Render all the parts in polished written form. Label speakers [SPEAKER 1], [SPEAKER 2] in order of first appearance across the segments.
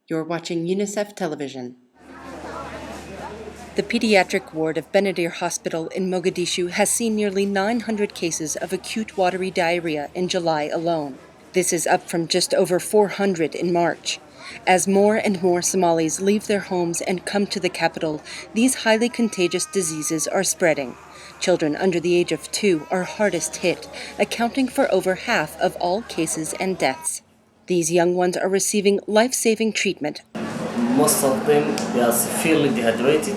[SPEAKER 1] You're watching UNICEF television. The pediatric ward of Benadir Hospital in Mogadishu has seen nearly 900 cases of acute watery diarrhea in July alone. This is up from just over 400 in March. As more and more Somalis leave their homes and come to the capital, these highly contagious diseases are spreading. Children under the age of 2 are hardest hit, accounting for over half of all cases and deaths. These young ones are receiving life-saving treatment.
[SPEAKER 2] Most of them they are severely dehydrated.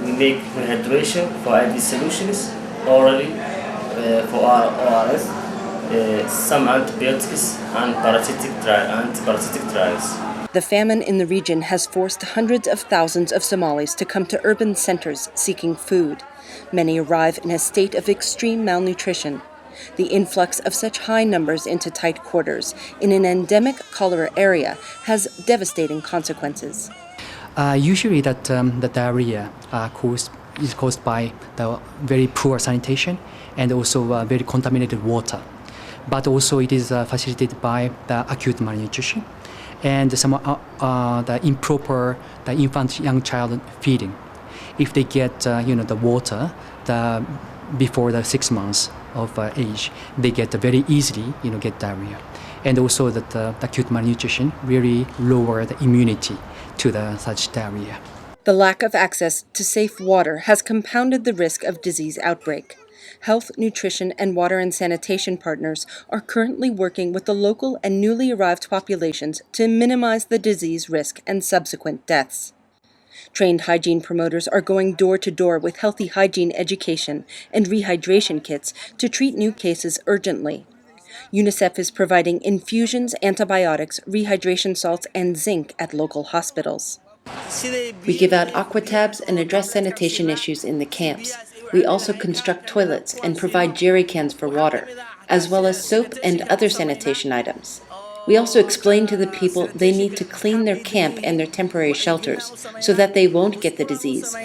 [SPEAKER 2] We make rehydration for IV solutions, orally for ORS, some antibiotics and antiparasitic drugs.
[SPEAKER 1] The famine in the region has forced hundreds of thousands of Somalis to come to urban centers seeking food. Many arrive in a state of extreme malnutrition. The influx of such high numbers into tight quarters in an endemic cholera area has devastating consequences.
[SPEAKER 3] Usually the diarrhea is caused by the very poor sanitation and also very contaminated water. But also it is facilitated by the acute malnutrition and some the improper infant young child feeding. If they get the water before the 6 months of age, they get very easily get diarrhea. And also that the acute malnutrition really lower the immunity to such diarrhea.
[SPEAKER 1] The lack of access to safe water has compounded the risk of disease outbreak. Health, nutrition, and water and sanitation partners are currently working with the local and newly arrived populations to minimize the disease risk and subsequent deaths. Trained hygiene promoters are going door to door with healthy hygiene education and rehydration kits to treat new cases urgently. UNICEF is providing infusions, antibiotics, rehydration salts, and zinc at local hospitals. We give out aqua tabs and address sanitation issues in the camps. We also construct toilets and provide jerry cans for water, as well as soap and other sanitation items. We also explain to the people they need to clean their camp and their temporary shelters so that they won't get the disease.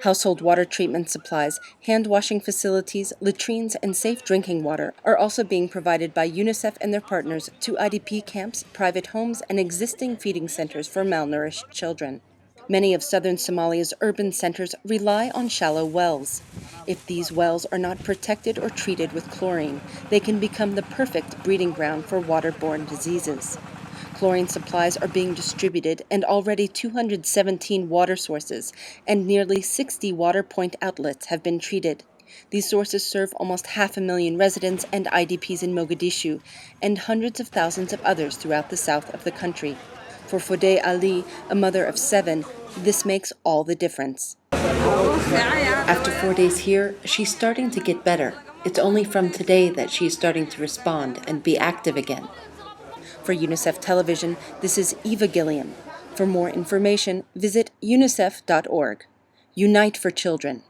[SPEAKER 1] Household water treatment supplies, hand-washing facilities, latrines, and safe drinking water are also being provided by UNICEF and their partners to IDP camps, private homes, and existing feeding centers for malnourished children. Many of southern Somalia's urban centers rely on shallow wells. If these wells are not protected or treated with chlorine, they can become the perfect breeding ground for waterborne diseases. Chlorine supplies are being distributed, and already 217 water sources and nearly 60 water point outlets have been treated. These sources serve almost 500,000 residents and IDPs in Mogadishu and hundreds of thousands of others throughout the south of the country. For Fodeh Ali, a mother of 7, this makes all the difference. After 4 days here, she's starting to get better. It's only from today that she's starting to respond and be active again. For UNICEF Television, this is Eva Gilliam. For more information, visit unicef.org. Unite for Children.